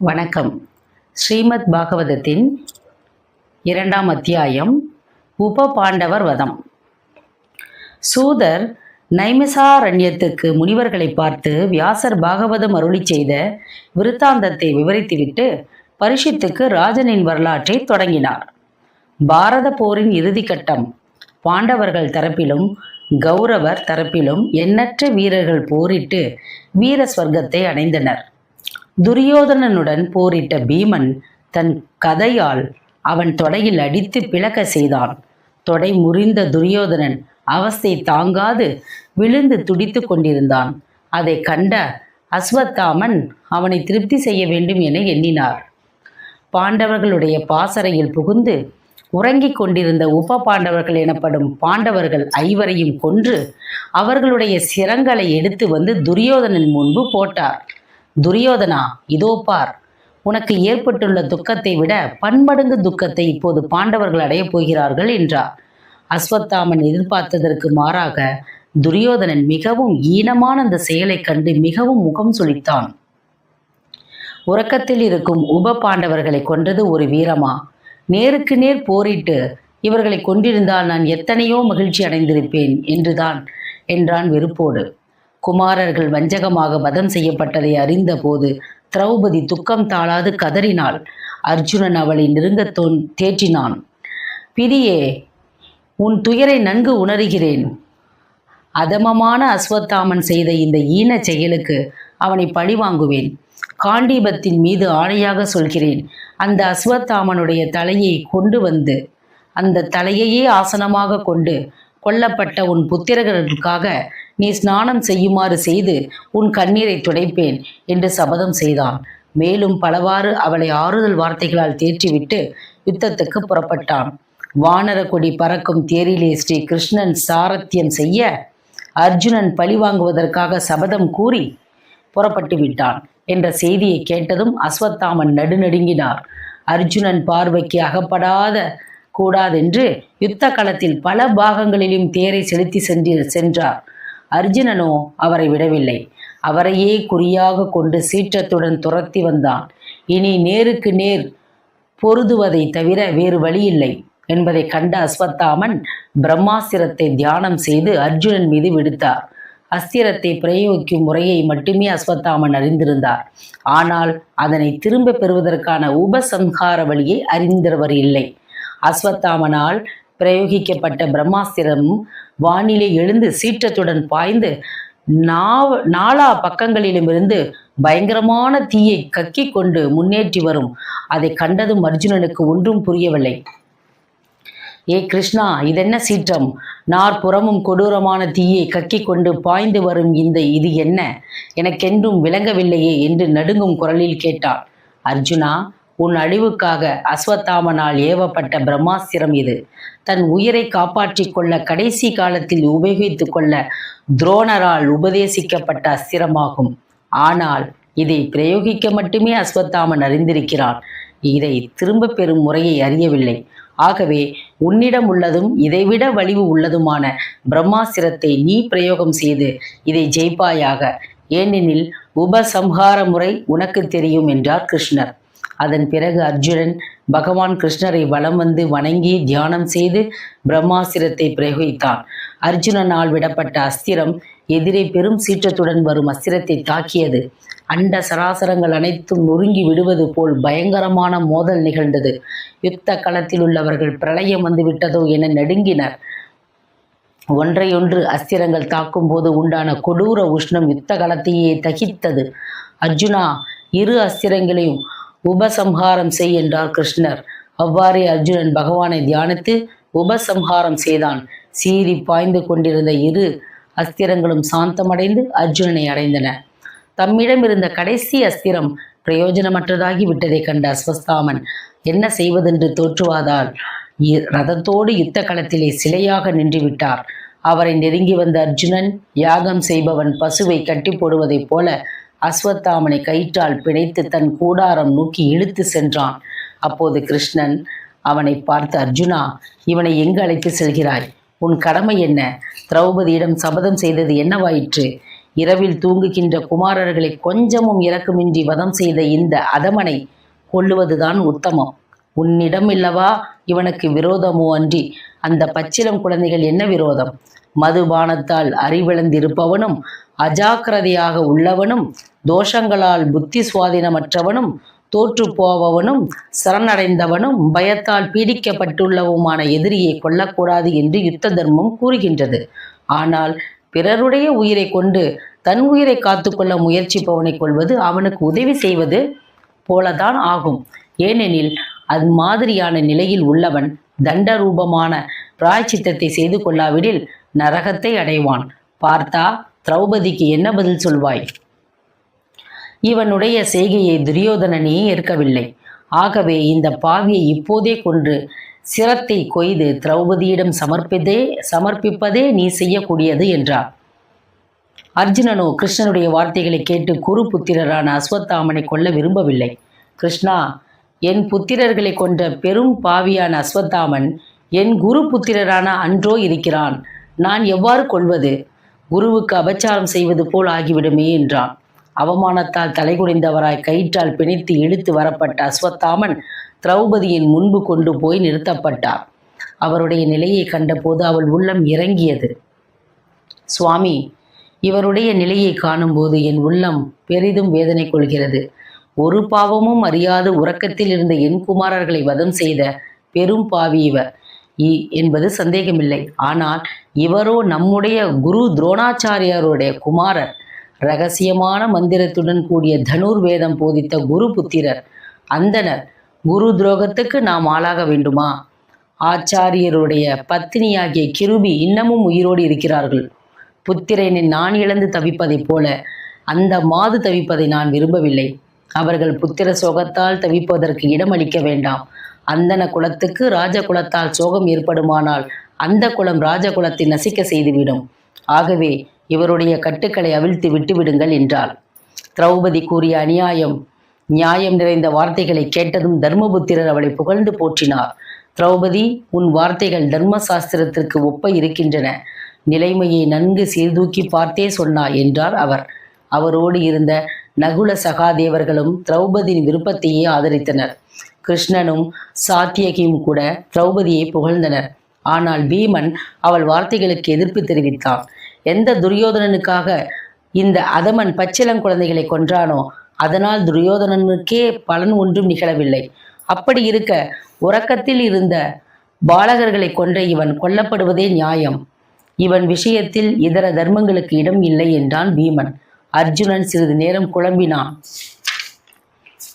வணக்கம். ஸ்ரீமத் பாகவதத்தின் 2ஆம் அத்தியாயம் உப பாண்டவர் வதம். சூதர் நைமிசாரண்யத்துக்கு முனிவர்களை பார்த்து வியாசர் பாகவதம் அருளி செய்த விருத்தாந்தத்தை விவரித்துவிட்டு பரீட்சித்துக்கு ராஜனின் வரலாற்றை தொடங்கினார். பாரத போரின் இறுதி கட்டம். பாண்டவர்கள் தரப்பிலும் கௌரவர் தரப்பிலும் எண்ணற்ற வீரர்கள் போரிட்டு வீர ஸ்வர்க்கத்தை அடைந்தனர். துரியோதனனுடன் போரிட்ட பீமன் தன் கதையால் அவன் தொடையில் அடித்து பிளக்க செய்தான். தொடை முறிந்த துரியோதனன் அவஸ்தை தாங்காது விழுந்து துடித்து கொண்டிருந்தான். அதை கண்ட அஸ்வத்தாமன் அவனை திருப்தி செய்ய வேண்டும் என எண்ணினார். பாண்டவர்களுடைய பாசறையில் புகுந்து உறங்கிக் கொண்டிருந்த உப பாண்டவர்கள் எனப்படும் பாண்டவர்கள் 5வரையும் கொன்று அவர்களுடைய சிரங்களை எடுத்து வந்து துரியோதனன் முன்பு போட்டார். துரியோதனா, இதோ பார், உனக்கு ஏற்பட்டுள்ள துக்கத்தை விட பன்மடங்கு துக்கத்தை இப்போது பாண்டவர்கள் அடையப் போகிறார்கள் என்றார். அஸ்வத்தாமன் எதிர்பார்த்ததற்கு மாறாக துரியோதனன் மிகவும் ஈனமான அந்த செயலை கண்டு மிகவும் முகம் சுளித்தான். உறக்கத்தில் இருக்கும் உப பாண்டவர்களை கொன்றது ஒரு வீரமா? நேருக்கு நேர் போரிட்டு இவர்களை கொண்டிருந்தால் நான் எத்தனையோ மகிழ்ச்சி அடைந்திருப்பேன் என்றான் வெறுப்போடு. குமாரர்கள் வஞ்சகமாக வதம் செய்யப்பட்டதை அறிந்த போது திரௌபதி துக்கம் தாழாது கதறினாள். அர்ஜுனன் அவளை நெருங்க தேற்றினான். பிரியே, உன் துயரை நன்கு உணர்கிறேன். அதமமான அஸ்வத்தாமன் செய்த இந்த ஈன செயலுக்கு அவனை பழிவாங்குவேன். காண்டீபத்தின் மீது ஆணையாக சொல்கிறேன், அந்த அஸ்வத்தாமனுடைய தலையை கொண்டு வந்து அந்த தலையையே ஆசனமாக கொண்டு கொல்லப்பட்ட உன் புத்திரர்களுக்காக நீ ஸ்நானம் செய்யுமாறு செய்து உன் கண்ணீரை துடைப்பேன் என்று சபதம் செய்தான். மேலும் பலவாறு அவளை ஆறுதல் வார்த்தைகளால் தேற்றிவிட்டு யுத்தத்துக்கு புறப்பட்டான். வானர கொடி பறக்கும் தேரிலே ஸ்ரீ கிருஷ்ணன் சாரத்தியம் செய்ய அர்ஜுனன் பழி வாங்குவதற்காக சபதம் கூறி புறப்பட்டு விட்டான் என்ற செய்தியை கேட்டதும் அஸ்வத்தாமன் நடுநடுங்கினார். அர்ஜுனன் பார்வைக்கு அகப்படாத கூடாதென்று யுத்த களத்தில் பல பாகங்களிலும் தேரை செலுத்தி சென்றார். அர்ஜுனனோ அவரை விடவில்லை. அவரையே குறியாக கொண்டு சீற்றத்துடன் துரத்தி வந்தான். இனி நேருக்கு நேர் பொருதுவதை தவிர வேறு வழியில்லை என்பதை கண்ட அஸ்வத்தாமன் பிரம்மாஸ்திரத்தை தியானம் செய்து அர்ஜுனன் மீது விடுத்தார். அஸ்திரத்தை பிரயோகிக்கும் முறையை மட்டுமே அஸ்வத்தாமன் அறிந்திருந்தார். ஆனால் அதனை திரும்ப பெறுவதற்கான உபசம்ஹார வழியை அறிந்தவர் இல்லை. அஸ்வத்தாமனால் பிரயோகிக்கப்பட்ட பிரம்மாஸ்திரம் வானிலே எழுந்து சீற்றத்துடன் பாய்ந்து நாலா பக்கங்களிலுமிருந்து பயங்கரமான தீயை கக்கி கொண்டு முன்னேற்றி வரும். அதை கண்டதும் அர்ஜுனனுக்கு ஒன்றும் புரியவில்லை. ஏ கிருஷ்ணா, இதென்ன சீற்றம்? நாற்புறமும் கொடூரமான தீயை கக்கி கொண்டு பாய்ந்து வரும் இது என்ன? எனக்கென்றும் விளங்கவில்லையே என்று நடுங்கும் குரலில் கேட்டான். அர்ஜுனா, உன் அழிவுக்காக அஸ்வத்தாமனால் ஏவப்பட்ட பிரம்மாஸ்திரம் இது. தன் உயிரை காப்பாற்றிக் கொள்ள கடைசி காலத்தில் உபயோகித்து கொள்ள துரோணரால் உபதேசிக்கப்பட்ட அஸ்திரமாகும். ஆனால் இதை பிரயோகிக்க மட்டுமே அஸ்வத்தாமன் அறிந்திருக்கிறான். இதை திரும்ப பெறும் முறையை அறியவில்லை. ஆகவே உன்னிடம் உள்ளதும் இதைவிட வலிவு உள்ளதுமான பிரம்மாஸ்திரத்தை நீ பிரயோகம் செய்து இதை ஜெயிப்பாயாக. ஏனெனில் உபசம்ஹார முறை உனக்கு தெரியும் என்றார் கிருஷ்ணர். அதன் பிறகு அர்ஜுனன் பகவான் கிருஷ்ணரை வலம் வந்து வணங்கி தியானம் செய்து பிரம்மாஸ்திரத்தை பிரயோகித்தான். அர்ஜுனனால் விடப்பட்ட அஸ்திரம் எதிரே பெரும் சீற்றத்துடன் வரும் அஸ்திரத்தை தாக்கியது. அண்ட சராசரங்கள் அனைத்தும் நொறுங்கி விடுவது போல் பயங்கரமான மோதல் நிகழ்ந்தது. யுத்த களத்தில் உள்ளவர்கள் பிரளயம் வந்து விட்டதோ என நடுங்கினர். ஒன்றையொன்று அஸ்திரங்கள் தாக்கும் போது உண்டான கொடூர உஷ்ணம் யுத்த களத்தையே தகித்தது. அர்ஜுனா, இரு அஸ்திரங்களையும் உபசம்ஹாரம் செய் என்றார் கிருஷ்ணர். அவ்வாறே அர்ஜுனன் பகவானை தியானித்து உபசம்ஹாரம் செய்தான். சீறி பாய்ந்து கொண்டிருந்த இரு அஸ்திரங்களும் சாந்தமடைந்து அர்ஜுனனை அடைந்தன. தம்மிடம் இருந்த கடைசி அஸ்திரம் பிரயோஜனமற்றதாகி விட்டதை கண்ட அஸ்வத்தாமன் என்ன செய்வதென்று தோற்றுவாதால் ரதத்தோடு யுத்த களத்திலே சிலையாக நின்று விட்டார். அவரை நெருங்கி வந்த அர்ஜுனன் யாகம் செய்பவன் பசுவை கட்டி போடுவதைப் போல அஸ்வத்தாமனை கயிற்றால் பிணைத்து தன் கூடாரம் நோக்கி இழுத்து சென்றான். அப்போது கிருஷ்ணன் அவனை பார்த்து, அர்ஜுனா, இவனை எங்கு அழைத்து செல்கிறாய்? உன் கடமை என்ன? திரௌபதியிடம் சபதம் செய்தது என்னவாயிற்று? இரவில் தூங்குகின்ற குமாரர்களை கொஞ்சமும் இரக்கமின்றி வதம் செய்த இந்த அதமனை கொல்லுவதுதான் உத்தமம். உன்னிடம் இல்லவா இவனுக்கு விரோதமோ அன்றி அந்த பச்சிலம் குழந்தைகள் என்ன விரோதம்? மதுபானத்தால் அறிவிழந்திருப்பவனும், அஜாக்கிரதையாக உள்ளவனும், தோஷங்களால் புத்தி சுவாதீனமற்றவனும், தோற்று போபவனும், சரணடைந்தவனும், பயத்தால் பீடிக்கப்பட்டுள்ளவுமான எதிரியை கொல்லக்கூடாது என்று யுத்த தர்மம் கூறுகின்றது. ஆனால் பிறருடைய உயிரை கொண்டு தன் உயிரை காத்துக்கொள்ள முயற்சிப்பவனை கொள்வது அவனுக்கு உதவி செய்வது போலதான் ஆகும். ஏனெனில் அது மாதிரியான நிலையில் உள்ளவன் தண்டரூபமான பிராய்ச்சித்தத்தை செய்து கொள்ளாவிடில் நரகத்தை அடைவான். பார்த்தா, திரௌபதிக்கு என்ன பதில் சொல்வாய்? இவனுடைய செய்கையை துரியோதனனே ஏற்கவில்லை. ஆகவே இந்த பாவியை இப்போதே கொன்று சிரத்தை கொய்து திரௌபதியிடம் சமர்ப்பிப்பதே நீ செய்யக்கூடியது என்றார். அர்ஜுனனோ கிருஷ்ணனுடைய வார்த்தைகளை கேட்டு குரு புத்திரரான அஸ்வத்தாமனை கொல்ல விரும்பவில்லை. கிருஷ்ணா, என் புத்திரர்களை கொன்ற பெரும் பாவியான அஸ்வத்தாமன் என் குரு புத்திரரான அன்றோ இருக்கிறான். நான் எவ்வாறு கொள்வது? குருவுக்கு அபச்சாரம் செய்வது போல் ஆகிவிடுமே என்றான். அவமானத்தால் தலைகுனிந்தவராய் கயிற்றால் பிணைத்து இழுத்து வரப்பட்ட அஸ்வத்தாமன் திரௌபதியின் முன்பு கொண்டு போய் நிறுத்தப்பட்டார். அவருடைய நிலையை கண்டபோது அவள் உள்ளம் இறங்கியது. சுவாமி, இவருடைய நிலையை காணும்போது என் உள்ளம் பெரிதும் வேதனை கொள்கிறது. ஒரு பாவமும் அறியாது உறக்கத்தில் இருந்த என் குமாரர்களை வதம் செய்த பெரும் பாவி இவர் என்பது சந்தேகமில்லை. ஆனால் இவரோ நம்முடைய குரு துரோணாச்சாரியாருடைய குமாரர். இரகசியமான மந்திரத்துடன் கூடிய தனுர்வேதம் போதித்த குரு புத்திரர். அந்தனர் குரு துரோகத்துக்கு நாம் ஆளாக வேண்டுமா? ஆச்சாரியருடைய பத்தினியாகிய கிருபி இன்னமும் உயிரோடு இருக்கிறார்கள். புத்திரனை நான் இழந்து தவிப்பதைப் போல அந்த மாது தவிப்பதை நான் விரும்பவில்லை. அவர்கள் புத்திர சோகத்தால் தவிப்பதற்கு இடமளிக்க வேண்டாம். அந்தன குலத்துக்கு ராஜகுலத்தால் சோகம் ஏற்படுமானால் அந்த குலம் ராஜகுலத்தை நசிக்க செய்துவிடும். ஆகவே இவருடைய கட்டுக்களை அவிழ்த்து விட்டுவிடுங்கள் என்றாள். திரௌபதி கூறிய நியாயம் நிறைந்த வார்த்தைகளை கேட்டதும் தர்மபுத்திரர் அவளை புகழ்ந்து போற்றினார். திரௌபதி, உன் வார்த்தைகள் தர்ம சாஸ்திரத்திற்கு ஒப்ப இருக்கின்றன. நிலைமையை நன்கு சீர்தூக்கி பார்த்தே சொன்னாய் என்றார் அவர். அவரோடு இருந்த நகுல சகாதேவர்களும் திரௌபதியின் விருப்பத்தையே ஆதரித்தனர். கிருஷ்ணனும் சாத்தியகியும் கூட திரௌபதியை புகழ்ந்தனர். ஆனால் பீமன் அவள் வார்த்தைகளுக்கு எதிர்ப்பு தெரிவித்தான். எந்த துரியோதனனுக்காக இந்த அதமன் பச்சிளங்குழந்தைகளை கொன்றானோ அதனால் துரியோதனனுக்கே பலன் ஒன்றும் நிகழவில்லை. அப்படி இருக்க உறக்கத்தில் இருந்த பாலகர்களை கொன்ற இவன் கொல்லப்படுவதே நியாயம். இவன் விஷயத்தில் இதர தர்மங்களுக்கு இடம் இல்லை என்றான் பீமன். அர்ஜுனன் சிறிது நேரம் குழம்பினான்.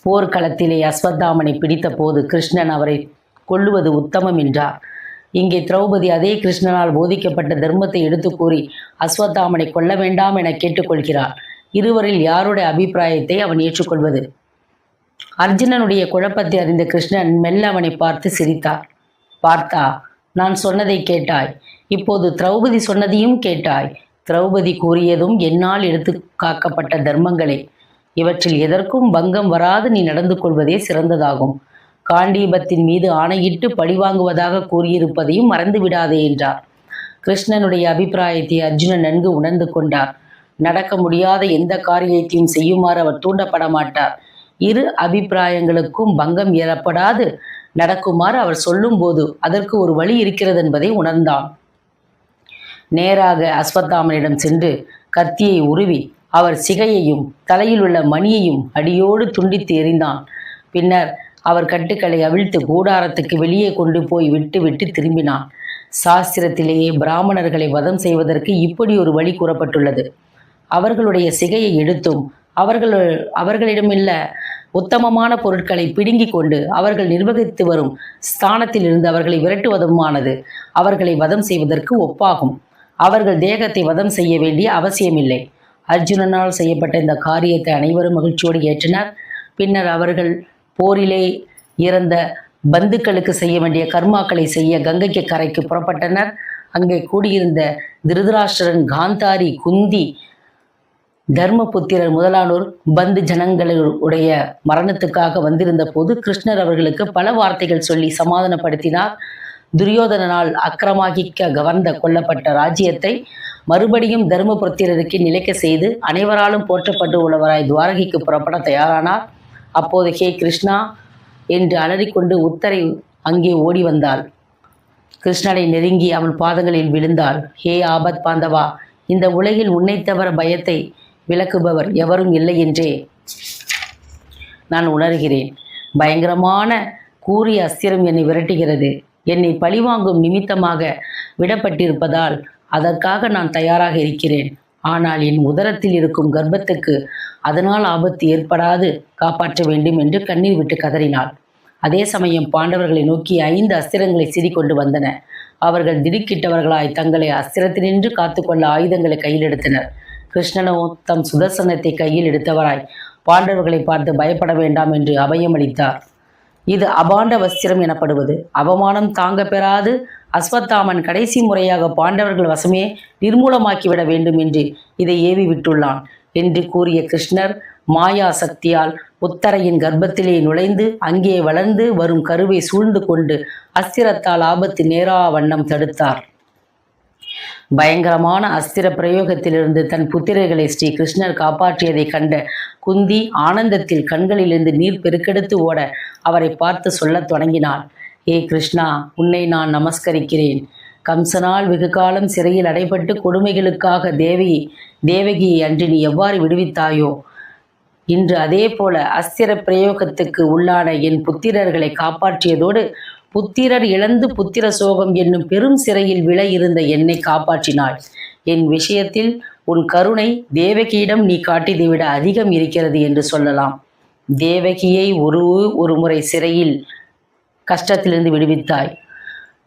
போர்க்களத்திலே அஸ்வத்தாமனை பிடித்த போது கிருஷ்ணன் அவரை கொல்லுவது உத்தமம் என்றார். இங்கே திரௌபதி அதே கிருஷ்ணனால் போதிக்கப்பட்ட தர்மத்தை எடுத்து கூறி அஸ்வத்தாமனை கொல்ல வேண்டாம் என கேட்டுக்கொள்கிறார். இருவரில் யாருடைய அபிப்பிராயத்தை அவன் ஏற்றுக்கொள்வது? அர்ஜுனனுடைய குழப்பத்தை அறிந்த கிருஷ்ணன் மெல்ல அவனை பார்த்து சிரித்தார். பார்த்தா, நான் சொன்னதை கேட்டாய். இப்போது திரௌபதி சொன்னதையும் கேட்டாய். திரௌபதி கூறியதும் என்னால் எடுத்து காக்கப்பட்ட தர்மங்களே. இவற்றில் எதற்கும் பங்கம் வராது நீ நடந்து கொள்வதே சிறந்ததாகும். காண்டீபத்தின் மீது ஆணையிட்டு பழிவாங்குவதாக கூறியிருப்பதையும் மறந்து விடாதே என்றார். கிருஷ்ணனுடைய அபிப்பிராயத்தை அர்ஜுனன் நன்கு உணர்ந்து கொண்டார். நடக்க முடியாத எந்த காரியத்தையும் செய்யுமாறு அவர் தூண்டப்பட மாட்டார். இரு அபிப்பிராயங்களுக்கும் பங்கம் ஏற்படாது நடக்குமாறு அவர் சொல்லும்போது அதற்கு ஒரு வழி இருக்கிறது என்பதை உணர்ந்தான். நேராக அஸ்வத்தாமனிடம் சென்று கத்தியை உருவி அவர் சிகையையும் தலையில் உள்ள மணியையும் அடியோடு துண்டித்து எறிந்தான். பின்னர் அவர் கட்டுக்களை அவிழ்த்து கூடாரத்துக்கு வெளியே கொண்டு போய் விட்டு திரும்பினான். சாஸ்திரத்திலேயே பிராமணர்களை வதம் செய்வதற்கு இப்படி ஒரு வழி கூறப்பட்டுள்ளது. அவர்களுடைய சிகையை எடுத்தும் அவர்களிடமில்ல உத்தமமான பொருட்களை பிடுங்கி கொண்டு அவர்கள் நிர்வகித்து வரும் ஸ்தானத்தில் இருந்து அவர்களை விரட்டுவதுமானது அவர்களை வதம் செய்வதற்கு ஒப்பாகும். அவர்கள் தேகத்தை வதம் செய்ய வேண்டிய அவசியமில்லை. அர்ஜுனனால் செய்யப்பட்ட இந்த காரியத்தை அனைவரும் மகிழ்ச்சியோடு ஏற்றனர். பின்னர் அவர்கள் போரிலே இறந்த பந்துக்களுக்கு செய்ய வேண்டிய கர்மாக்களை செய்ய கங்கைக்கு கரைக்கு புறப்பட்டனர். அங்கே கூடியிருந்த திருதராஷ்டிரன், காந்தாரி, குந்தி, தர்மபுத்திரர் முதலானோர் பந்து ஜனங்களுடைய மரணத்துக்காக வந்திருந்த போது கிருஷ்ணர் அவர்களுக்கு பல வார்த்தைகள் சொல்லி சமாதானப்படுத்தினார். துரியோதனனால் அக்கிரமாகிக்க கவர்ந்த கொல்லப்பட்ட ராஜ்யத்தை மறுபடியும் தர்மபுத்திரருக்கு நிலைக்க செய்து அனைவராலும் போற்றப்பட்டு உள்ளவராய் துவாரகைக்கு புறப்பட தயாரானார். அப்போது ஹே கிருஷ்ணா என்று அலறிக்கொண்டு உத்தரை அங்கே ஓடி வந்தாள். கிருஷ்ணனை நெருங்கி அவள் பாதங்களில் விழுந்தாள். ஹே ஆபத் பாந்தவா, இந்த உலகில் உன்னை தவிர பயத்தை விலக்குபவர் எவரும் இல்லை என்றே நான் உணர்கிறேன். பயங்கரமான கூறிய அஸ்திரம் என்னை விரட்டுகிறது. என்னை பழிவாங்கும் நிமித்தமாக விடப்பட்டிருப்பதால் அதற்காக நான் தயாராக இருக்கிறேன். ஆனால் என் உதரத்தில் இருக்கும் கர்ப்பத்துக்கு அதனால் ஆபத்து ஏற்படாது காப்பாற்ற வேண்டும் என்று கண்ணீர் விட்டு கதறினாள். அதே சமயம் பாண்டவர்களை நோக்கி 5 அஸ்திரங்களை சிறிகொண்டு வந்தன. அவர்கள் திடுக்கிட்டவர்களாய் தங்களை அஸ்திரத்தினின்று காத்துக்கொள்ள ஆயுதங்களை கையில் எடுத்தனர். கிருஷ்ணனோ தம் சுதர்சனத்தை கையில் எடுத்தவராய் பாண்டவர்களை பார்த்து பயப்பட வேண்டாம் என்று அபயமளித்தார். இது அபாண்ட வஸ்திரம் எனப்படுவது. அவமானம் தாங்க பெறாது அஸ்வத்தாமன் கடைசி முறையாக பாண்டவர்கள் வசமே நிர்மூலமாக்கிவிட வேண்டும் என்று இதை ஏவி விட்டுள்ளான் என்று கூறிய கிருஷ்ணர் மாயா சக்தியால் உத்தரையின் கர்ப்பத்திலே நுழைந்து அங்கே வளர்ந்து வரும் கருவை சூழ்ந்து கொண்டு அஸ்திரத்தால் ஆபத்து நேரா வண்ணம் தடுத்தார். பயங்கரமான அஸ்திர பிரயோகத்திலிருந்து தன் புத்திரர்களை ஸ்ரீ கிருஷ்ணர் காப்பாற்றியதை கண்ட குந்தி ஆனந்தத்தில் கண்களிலிருந்து நீர் பெருக்கெடுத்து ஓட அவரை பார்த்து சொல்லத் தொடங்கினாள். ஏ கிருஷ்ணா, உன்னை நான் நமஸ்கரிக்கிறேன். கம்சனால் வெகு காலம் சிறையில் அடைபட்டு கொடுமைகளுக்காக தேவகியை அன்று நீ எவ்வாறு விடுவித்தாயோ, இன்று அதே போல அஸ்திர பிரயோகத்துக்கு உள்ளான என் புத்திரர்களை காப்பாற்றியதோடு புத்திரர் இழந்து புத்திர சோகம் என்னும் பெரும் சிறையில் விழ இருந்த என்னை காப்பாற்றினாள். என் விஷயத்தில் உன் கருணை தேவகியிடம் நீ காட்டியதை விட அதிகம் இருக்கிறது என்று சொல்லலாம். தேவகியை ஒரு முறை சிறையில் கஷ்டத்திலிருந்து விடுவித்தாய்.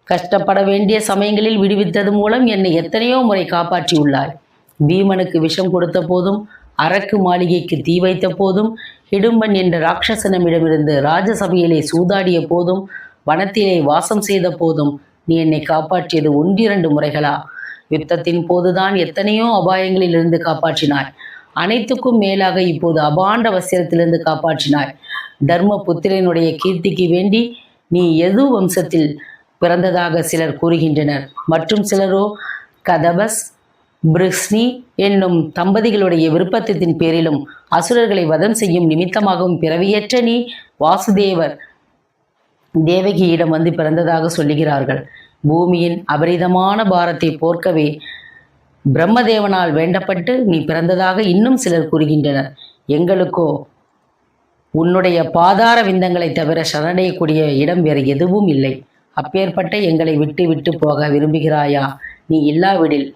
கஷ்டப்பட வேண்டிய சமயங்களில் விடுவித்தது மூலம் என்னை எத்தனையோ முறை காப்பாற்றியுள்ளாய். பீமனுக்கு விஷம் கொடுத்த போதும், அரக்கு மாளிகைக்கு தீ வைத்த போதும், ஹிடும்பன் என்ற ராட்சசனமிடமிருந்து ராஜசபையிலே சூதாடிய போதும், வனத்திலே வாசம் செய்த போதும் நீ என்னை காப்பாற்றியது 1-2 முறைகளா? யுத்தத்தின் போதுதான் எத்தனையோ அபாயங்களில் இருந்து காப்பாற்றினாய். அனைத்துக்கும் மேலாக இப்போது அபாண்ட வஸ்திரத்திலிருந்து காப்பாற்றினாய். தர்ம புத்திரனுடைய கீர்த்திக்கு வேண்டி நீ எது வம்சத்தில் பிறந்ததாக சிலர் கூறுகின்றனர். மற்றும் சிலரோ கதபஸ் பிருஷ்னி என்னும் தம்பதிகளுடைய விருப்பத்தின் பேரிலும் அசுரர்களை வதம் செய்யும் நிமித்தமாகவும் பிறவியற்ற நீ வாசுதேவர் தேவகியிடம் வந்து பிறந்ததாக சொல்லுகிறார்கள். பூமியின் அபரிதமான பாரத்தை போர்க்கவே பிரம்மதேவனால் வேண்டப்பட்டு நீ பிறந்ததாக இன்னும் சிலர் கூறுகின்றனர். எங்களுக்கோ உன்னுடைய பாதார விந்தங்களை தவிர சரணடையக்கூடிய இடம் வேறு எதுவும் இல்லை. அப்பேற்பட்ட எங்களை விட்டு விட்டு போக விரும்புகிறாயா? நீ இல்லாவிடில்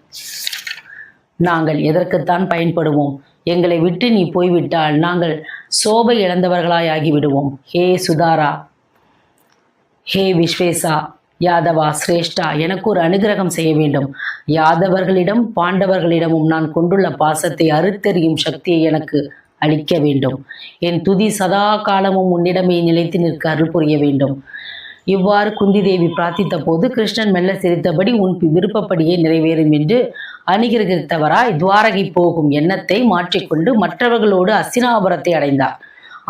நாங்கள் எதற்குத்தான் பயன்படுவோம்? எங்களை விட்டு நீ போய்விட்டால் நாங்கள் சோபை இழந்தவர்களாய் ஆகிவிடுவோம். ஹே சுதாரா, ஹே விஸ்வேசா, யாதவா சிரேஷ்டா, எனக்கு ஒரு அனுகிரகம் செய்ய வேண்டும். யாதவர்களிடம் பாண்டவர்களிடமும் நான் கொண்டுள்ள பாசத்தை அறுத்தெறியும் சக்தியை எனக்கு அளிக்க வேண்டும். என் துதி சதா காலமும் உன்னிடமே நிலைத்து நிற்க அருள் புரிய வேண்டும். இவ்வாறு குந்தி தேவி பிரார்த்தித்த போது கிருஷ்ணன் மெல்ல சிரித்தபடி உன் விருப்பப்படியே நிறைவேறும் என்று அனுகிரகித்தவராய் துவாரகை போகும் எண்ணத்தை மாற்றிக்கொண்டு மற்றவர்களோடு அஸ்தினாபுரத்தை அடைந்தார்.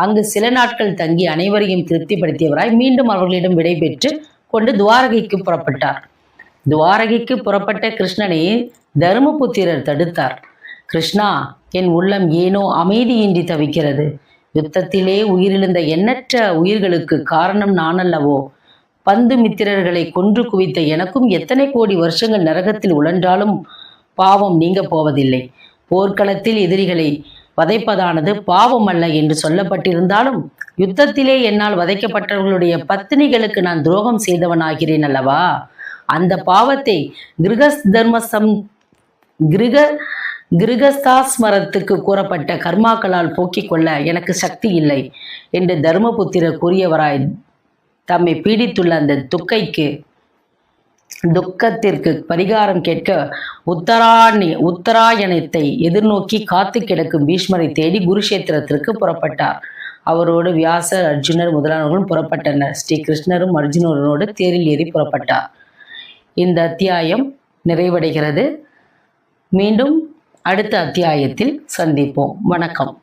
அங்கு சில நாட்கள் தங்கி அனைவரையும் திருப்திப்படுத்தியவராய் மீண்டும் அவர்களிடம் விடை பெற்று கொண்டு துவாரகைக்கு புறப்பட்டார். துவாரகைக்கு புறப்பட்ட கிருஷ்ணனை தர்மபுத்திரர் தடுத்தார். கிருஷ்ணா, என் உள்ளம் ஏனோ அமைதியின்றி தவிக்கிறது. யுத்தத்திலே உயிரிழந்த எண்ணற்ற உயிர்களுக்கு காரணம் நான் அல்லவோ? பந்து மித்திரர்களை கொன்று குவித்த எனக்கும் எத்தனை கோடி வருஷங்கள் நரகத்தில் உழன்றாலும் பாவம் நீங்க போவதில்லை. போர்க்களத்தில் எதிரிகளை வதைப்பதானது பாவம் அல்ல என்று சொல்லப்பட்டிருந்தாலும் யுத்தத்திலே என்னால் வதைக்கப்பட்டவர்களுடைய பத்தினிகளுக்கு நான் துரோகம் செய்தவனாகிறேன் அல்லவா? அந்த பாவத்தை கிருகஸ்தாஸ்மரத்துக்கு கூறப்பட்ட கர்மாக்களால் போக்கிக் கொள்ள எனக்கு சக்தி இல்லை என்று தர்மபுத்திரர் கூறியவராய் தம்மை பீடித்துள்ள அந்த துக்கத்திற்கு பரிகாரம் கேட்க உத்தராயணத்தை எதிர்நோக்கி காத்து கிடக்கும் பீஷ்மரை தேடி குருஷேத்திரத்திற்கு புறப்பட்டார். அவரோடு வியாசர், அர்ஜுனர் முதலானவர்களும் புறப்பட்டனர். ஸ்ரீ கிருஷ்ணரும் அர்ஜுனரோடு தேரில் ஏறி புறப்பட்டார். இந்த அத்தியாயம் நிறைவடைகிறது. மீண்டும் அடுத்த அத்தியாயத்தில் சந்திப்போம். வணக்கம்.